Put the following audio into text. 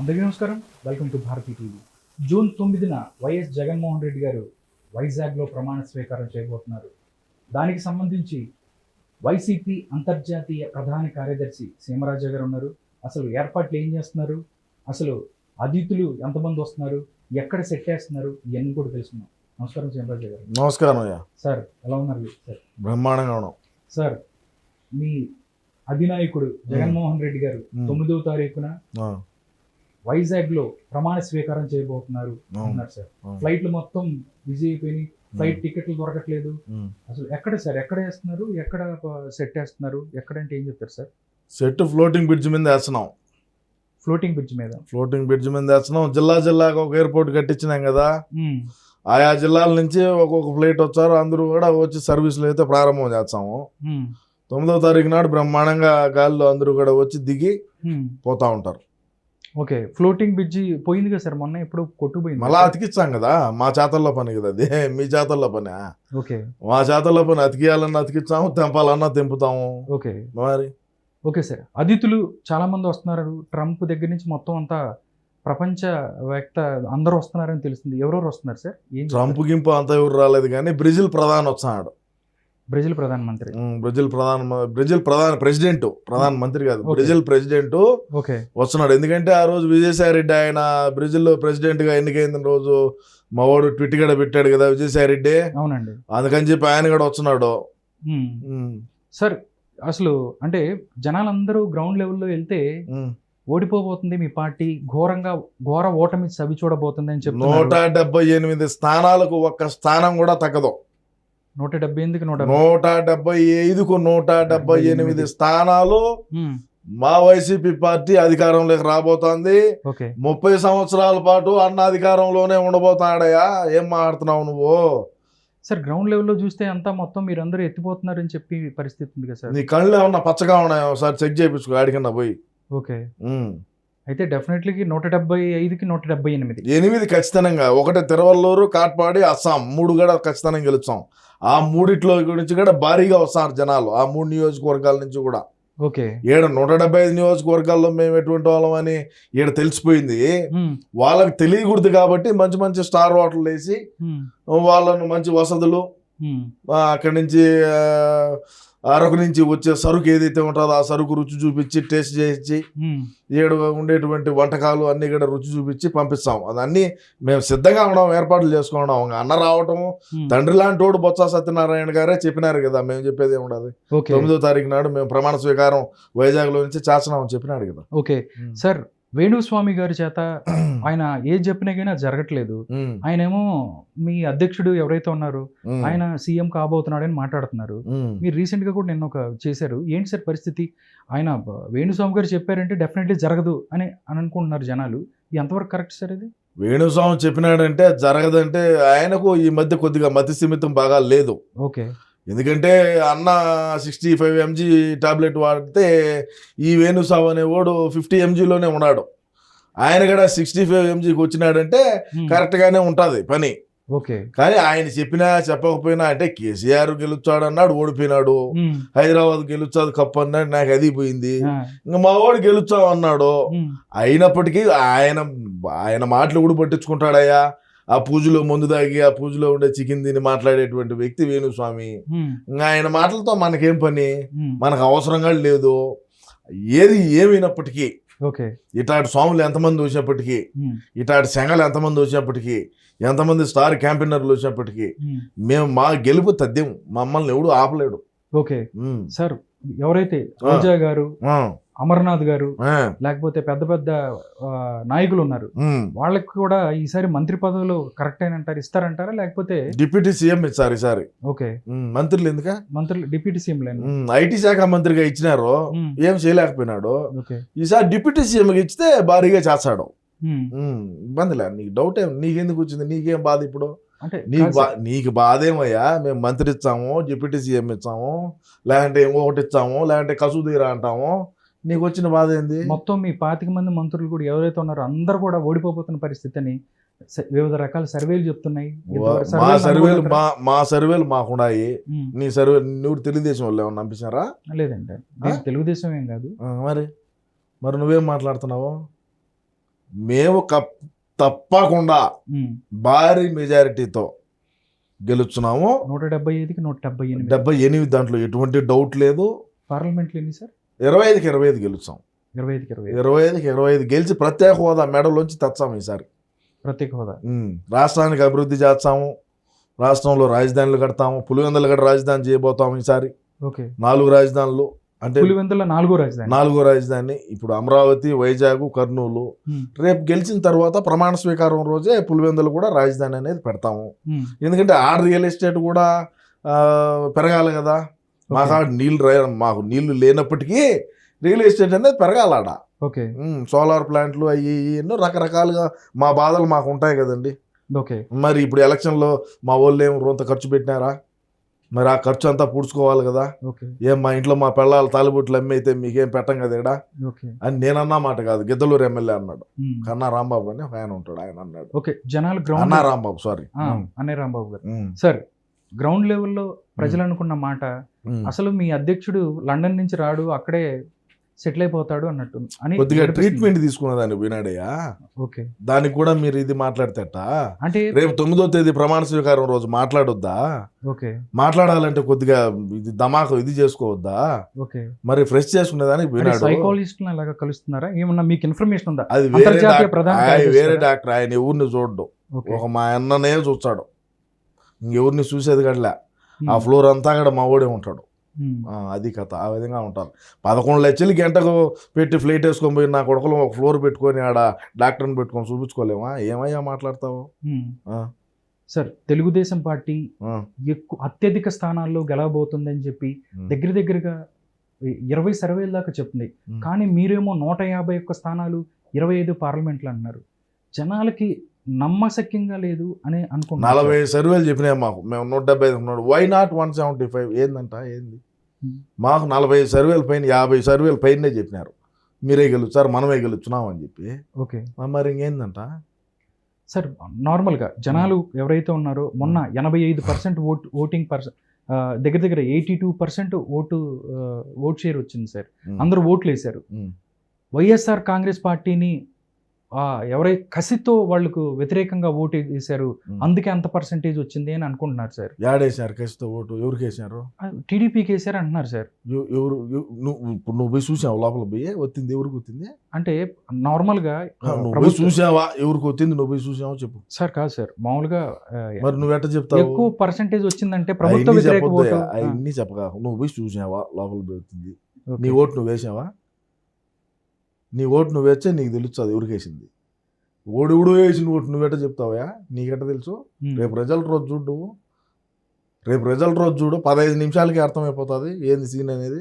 అందరికీ నమస్కారం. Welcome to Bharati TV. June 9న వైఎస్ జగన్మోహన్ రెడ్డి గారు వైజాగ్లో ప్రమాణ స్వీకారం చేయబోతున్నారు. దానికి సంబంధించి వైసీపీ అంతర్జాతీయ ప్రధాన కార్యదర్శి సీమరాజా గారు ఉన్నారు. అసలు ఏర్పాట్లు ఏం చేస్తున్నారు, అసలు అతిథులు ఎంతమంది వస్తున్నారు, ఎక్కడ సెట్ చేస్తున్నారు, ఇవన్నీ కూడా తెలుసుకున్నాం. నమస్కారం సీమరాజా గారు. నమస్కారం అయ్యా. సార్ ఎలా ఉన్నారు సార్? బ్రహ్మాండంగా ఉన్నాం సార్. మీ అధినాయకుడు జగన్మోహన్ రెడ్డి గారు 9వ తారీఖున వైజాగ్ లో ప్రమాణ స్వీకారం చేయబోతున్నారు అన్నారు సార్. ఫ్లైట్లు మొత్తం బిజీ అయిపోయినాయి, ఫ్లైట్ టికెట్లు దొరకట్లేదు. అసలు ఎక్కడ సార్, ఎక్కడ వేస్తున్నారు, ఎక్కడ సెట్ వేస్తున్నారు, ఎక్కడంటే ఏం చెప్తారు సార్? సెట్ ఫ్లోటింగ్ బ్రిడ్జ్ మీద వేస్తున్నాం. ఫ్లోటింగ్ బ్రిడ్జ్ మీద వేస్తున్నాం. జిల్లాకు ఒక ఎయిర్పోర్ట్ కట్టించినాం కదా, ఆయా జిల్లాల నుంచి ఒక్కొక్క ఫ్లైట్ వచ్చారు, అందరూ కూడా వచ్చి సర్వీసులు అయితే ప్రారంభం చేస్తాము. 9వ తారీఖు నాడు బ్రహ్మాండంగా గాలిలో అందరూ కూడా వచ్చి దిగి పోతా ఉంటారు. ఓకే, ఫ్లోటింగ్ బ్రిడ్జ్ పోయింది కదా సార్, మొన్న ఎప్పుడు కొట్టుపోయింది. మళ్ళా అతికిచ్చాం కదా, మా చేతల్లో పని కదా అది, మీ చేతల్లో పని. ఓకే, మా చేతల్లో పని, అతికియాలన్నా అతికిచ్చాము, తెంపాలన్నా తెంపుతాము. ఓకే మరి ఓకే సార్. అతిథులు చాలా మంది వస్తున్నారు. ట్రంప్ దగ్గర నుంచి మొత్తం అంతా ప్రపంచవేత్త అందరూ వస్తున్నారని తెలుస్తుంది. ఎవరెవరు వస్తున్నారు సార్? ట్రంప్ గింపు అంతా ఎవరు రాలేదు, కానీ బ్రెజిల్ ప్రధాని వస్తున్నాడు. బ్రెజిల్ ప్రధానమంత్రి, ప్రధానమంత్రి కాదు, బ్రెజిల్ ప్రెసిడెంట్ వస్తున్నాడు. ఎందుకంటే ఆ రోజు విజయసాయి రెడ్డి ఆయన బ్రెజిల్ ప్రెసిడెంట్ గా ఎన్నికైన రోజు మా వాడు ట్విట్ కూడా పెట్టాడు కదా విజయసాయి రెడ్డి. అవునండి, అందుకని చెప్పి ఆయన కూడా వస్తున్నాడు. సార్ అసలు అంటే జనాలందరూ గ్రౌండ్ లెవెల్లో వెళ్తే ఓడిపోబోతుంది మీ పార్టీ, ఘోర ఓటమి చవి చూడబోతుంది అని చెప్పి 178 స్థానాలకు ఒక్క స్థానం కూడా తగ్గదు. 175కు 175కు 178 స్థానాలు మా వైసీపీ పార్టీ అధికారంలోకి రాబోతోంది. 30 సంవత్సరాల పాటు అన్న అధికారంలోనే ఉండబోతాడయా. ఏం మాట్లాడుతున్నావు నువ్వు? సార్ గ్రౌండ్ లెవెల్లో చూస్తే అంతా మొత్తం మీరందరూ ఎత్తిపోతున్నారని చెప్పి పరిస్థితి ఉంది కదా సార్. నీ కళ్ళు ఏమన్నా పచ్చగా ఉన్నాయో ఒకసారి చెక్ చేయించుకో ఆడికన్నా పోయి. ఓకే, అయితే డెఫినెట్లీ 175కి 178 ఖచ్చితంగా. ఒకటి తిరువల్లూరు, కాట్పాడి, అస్సాం 3 కూడా ఖచ్చితంగా గెలుస్తాం. ఆ మూడిట్లో గురించి కూడా భారీగా వస్తారు జనాలు, ఆ 3 నియోజకవర్గాల నుంచి కూడా. ఓకే, 175 నియోజకవర్గాల్లో మేము ఎటువంటి వాళ్ళం అని ఈడ తెలిసిపోయింది. వాళ్ళకి తెలియకూడదు కాబట్టి మంచి మంచి స్టార్ హోటల్ వేసి వాళ్ళను మంచి వసతులు, అక్కడి నుంచి అరకు నుంచి వచ్చే సరుకు ఏదైతే ఉంటుందో ఆ సరుకు రుచి చూపించి టేస్ట్ చేయించి ఏడు ఉండేటువంటి వంటకాలు అన్ని కూడా రుచి చూపించి పంపిస్తాం. అదన్నీ మేము సిద్ధంగా ఉన్నాం, ఏర్పాట్లు చేసుకున్నాం. అన్న రావటము, తండ్రి లాంటి వాడు బొత్స సత్యనారాయణ గారే చెప్పినారు కదా, మేము చెప్పేది ఏముండదు. 9వ తారీఖు నాడు మేము ప్రమాణ స్వీకారం వైజాగ్ లో నుంచి చేస్తున్నామని చెప్పినాడు కదా. ఓకే సార్, వేణుస్వామి గారి చేత ఆయన ఏది చెప్పినా కానీ అది జరగట్లేదు. ఆయనేమో మీ అధ్యక్షుడు ఎవరైతే ఉన్నారో ఆయన సీఎం కాబోతున్నాడని మాట్లాడుతున్నారు. మీరు రీసెంట్ గా కూడా నిన్న ఒక చేశారు. ఏంటి సార్ పరిస్థితి? ఆయన వేణుస్వామి గారు చెప్పారంటే డెఫినెట్లీ జరగదు అని అనుకుంటున్నారు జనాలు. ఎంతవరకు కరెక్ట్ సార్ ఇది? వేణుస్వామి చెప్పినాడంటే జరగదంటే ఆయనకు ఈ మధ్య కొద్దిగా మతి స్థిమితం బాగా లేదు. ఓకే, ఎందుకంటే అన్న 65 mg టాబ్లెట్ వాడితే ఈ వేణుస్వామి అనేవాడు 50 mgలోనే ఉన్నాడు. ఆయన కూడా 65 mgకి వచ్చినాడంటే కరెక్ట్గానే ఉంటుంది పని. ఓకే, కానీ ఆయన చెప్పినా చెప్పకపోయినా అంటే కేసీఆర్ గెలుచాడు అన్నాడు, ఓడిపోయినాడు. హైదరాబాద్ గెలుచాదు కప్పు అన్నాడు, నాకు అది పోయింది. ఇంకా మా వాడు గెలుచావు అన్నాడు. అయినప్పటికీ ఆయన మాటలు కూడా పట్టించుకుంటాడయ్యా. ఆ పూజలో మందు తాగి ఆ పూజలో ఉండే చికెన్ తిని మాట్లాడేటువంటి వ్యక్తి వేణుస్వామి. ఇంకా ఆయన మాటలతో మనకేం పని, మనకు అవసరంగా లేదు. ఏది ఏమైనప్పటికీ ఇటాటి స్వాములు ఎంతమంది వచ్చినప్పటికీ, ఇటాటి సంఘాలు ఎంతమంది వచ్చినప్పటికీ, ఎంతమంది స్టార్ క్యాంపెయినర్లు వచ్చినప్పటికీ మేము మా గెలుపు తథ్యం, మమ్మల్ని ఎవడు ఆపలేడు. ఓకే సార్, ఎవరైతే రోజా గారు, అమర్నాథ్ గారు, లేకపోతే పెద్ద పెద్ద నాయకులు ఉన్నారు, వాళ్ళకి కూడా ఈసారి మంత్రి పదవులు కరెక్ట్ అయినంటారు, ఇస్తారంటారా? లేకపోతే డిప్యూటీ సీఎం ఇచ్చారు ఈసారి. ఓకే, మంత్రులు ఎందుక? మంత్రులు డిప్యూటీ సీఎం ఐటీ శాఖ మంత్రిగా ఇచ్చినారు, ఏం చేయలేకపోయినాడు. ఈసారి డిప్యూటీ సీఎం ఇచ్చితే భారీగా చేస్తాడు. ఇబ్బందిలే. నీకు డౌట్ ఏం, నీకెందుకు వచ్చింది? నీకేం బాధ ఇప్పుడు? అంటే నీకు బాధ ఏమయ్యా? మేము మంత్రి ఇచ్చాము, డిప్యూటీ సీఎం ఇచ్చాము, లేదంటే ఇంకొకటి ఇచ్చాము, లేదంటే కసూదీరా అంటాము. నీకు వచ్చిన బాధ ఏంది? మొత్తం మీ 25 మంది మంత్రులు కూడా ఎవరైతే ఉన్నారో అందరూ కూడా ఓడిపోతున్న పరిస్థితి అని వివిధ రకాల సర్వేలు చెప్తున్నాయి. మా సర్వేలు మాకున్నాయి. నీ సర్వే నువ్వు తెలుగుదేశం వాళ్ళు ఏమన్నా పంపించారా? లేదండి, తెలుగుదేశం ఏం కాదు. మరి నువ్వేం మాట్లాడుతున్నావు? మేము తప్పకుండా భారీ మెజారిటీతో గెలుచున్నాము. 175కి 178. 78 దాంట్లో ఎటువంటి డౌట్ లేదు. పార్లమెంట్లో ఎన్ని సార్? 25కి 25 గెలుస్తాం. 25కి 25. 25కి 25 గెలిచి ప్రత్యేక హోదా మెడలోంచి తెచ్చాము ఈసారి. ప్రత్యేక హోదా రాష్ట్రానికి అభివృద్ధి చేస్తాము. రాష్ట్రంలో రాజధానులు కడతాము. పులివెందుల గడ రాజధాని చేయబోతాము ఈసారి. ఓకే. 4 రాజధానులు అంటే పులివెందుల 4వ రాజధాని. 4వ రాజధాని ఇప్పుడు అమరావతి, వైజాగ్, కర్నూలు. రేపు గెలిచిన తర్వాత ప్రమాణ స్వీకారం రోజే పులివెందులు కూడా రాజధాని అనేది పెడతాము. ఎందుకంటే ఆడ రియల్ ఎస్టేట్ కూడా పెరగాలి కదా. మాకు నీళ్లు లేనప్పటికీ రియల్ ఎస్టేట్ అనేది పెరగాలి ఆడ. ఓకే. సోలార్ ప్లాంట్లు అవి ఎన్నో రకరకాలుగా మా బాధలు మాకు ఉంటాయి కదండి. ఓకే. మరి ఇప్పుడు ఎలక్షన్లో మా వాళ్ళు ఏం రొంత ఖర్చు పెట్టినారా? మరి ఆ ఖర్చు అంతా పూడ్చుకోవాలి కదా. ఏం మా ఇంట్లో మా పిల్లలు తాలిబొట్లు అమ్మి అయితే మీకేం పెట్టం కదా ఇక్కడ అని నేనన్నా మాట కాదు, గిద్దలూరు ఎమ్మెల్యే అన్నాడు. కన్నా రాంబాబు అని ఆయన ఉంటాడు, ఆయన అన్నాడు. ఓకే. జనాలు గ్రౌండ్ అన్నా రాంబాబు సారీ అనే రాంబాబు గారు సార్ గ్రౌండ్ లెవెల్లో ప్రజలు అనుకున్న మాట అసలు మీ అధ్యక్షుడు లండన్ నుంచి రాడు, అక్కడే సెటిల్ అయిపోతాడు అన్నట్టు అని కొద్దిగా ట్రీట్మెంట్ తీసుకున్నదాన్ని పోయినాడయ్యా. ఓకే. దానికి కూడా మీరు ఇది మాట్లాడతేట అంటే రేపు 9వ తేదీ ప్రమాణ స్వీకారం రోజు మాట్లాడొద్దా? ఓకే. మాట్లాడాలంటే కొద్దిగా ఇది ధమాకు ఇది చేసుకోవద్దా? ఓకే. మరి ఫ్రెష్ చేసుకునేదానికి పోయినాడు. సైకాలజిస్ట్ అలాగా కలుస్తున్నారా ఏమన్నా మీకు ఇన్ఫర్మేషన్ ఉందా? అది వేరే డాక్టర్, ఆయన ఎవరిని చూడడు. ఒక మా అన్ననే చూస్తాడు, ఇంకెవరిని చూసేది కట్లే. ఆ ఫ్లోర్ అంతా కూడా మా ఓడే ఉంటాడు. అది కథ. ఆ విధంగా ఉంటారు. 11 లక్షలు గంటకు పెట్టి ఫ్లైట్ వేసుకొని పోయి నా కొడుకులు ఒక ఫ్లోర్ పెట్టుకొని ఆడ డాక్టర్ని పెట్టుకొని చూపించుకోలేమా? ఏమయ్యా మాట్లాడతావు? సార్ తెలుగుదేశం పార్టీ అత్యధిక స్థానాల్లో గెలవబోతుందని చెప్పి దగ్గరగా 20 సర్వేల దాకా చెప్తుంది. కానీ మీరేమో 151 స్థానాలు 25 పార్లమెంట్లు అంటున్నారు. జనాలకి నమ్మశక్యంగా లేదు అని అనుకుంటున్నారు. 40 సర్వేలు చెప్పినాయి మాకు. మేము 175 ఉన్నాడు. Why not 175? ఏందంట ఏంది? మాకు 40 సర్వేల పైన 50 సర్వేల పైనే చెప్పినారు మీరే గెలుస్తారు, మనమే గెలుచున్నాం అని చెప్పి. ఓకే. మరి ఇంకేందంట సార్? నార్మల్గా జనాలు ఎవరైతే ఉన్నారో మొన్న 85% ఓటింగ్ దగ్గర 82% ఓట్ షేర్ వచ్చింది సార్. అందరూ ఓట్లు వేశారు. వైఎస్ఆర్ కాంగ్రెస్ పార్టీని ఎవరైతే కసితో వాళ్ళకు వ్యతిరేకంగా ఓటు వేశారు, అందుకే అంత పర్సెంటేజ్ వచ్చింది అని అనుకుంటున్నారు సార్. యాడేశారు కసితో ఓటు? ఎవరికి వేసారు? టీడీపీకి వేసారు అంటున్నారు సార్. ఎవరు? నువ్వు పోయి చూసావు లోపల పోయి? వచ్చింది ఎవరికి వచ్చింది అంటే నార్మల్గా నువ్వు చూసావా? ఎవరికి వచ్చింది నువ్వు పోయి చూసావా చెప్పు సార్. కాదు సార్, మామూలుగా మరి నువ్వు ఎట్లా చెప్తావు ఎక్కువ పర్సెంటేజ్ వచ్చిందంటే ప్రభుత్వ వ్యతిరేక ఓటు? అవన్నీ చెప్పగా నువ్వు పోయి చూసావా లోపల పోయి వచ్చింది? నీ ఓటు నువ్వు వేసావా? నీ ఓటు నువ్వు వేస్తే నీకు తెలుస్తుంది ఎవరికి వేసింది. ఓడివుడు వేసిన ఓటు నువ్వెట్ట చెప్తావా? నీకెట్ట తెలుసు? రేపు రిజల్ట్ రోజు చూడు. రేపు రిజల్ట్ రోజు చూడు, 15 నిమిషాలకి అర్థమైపోతుంది ఏంది సీన్ అనేది.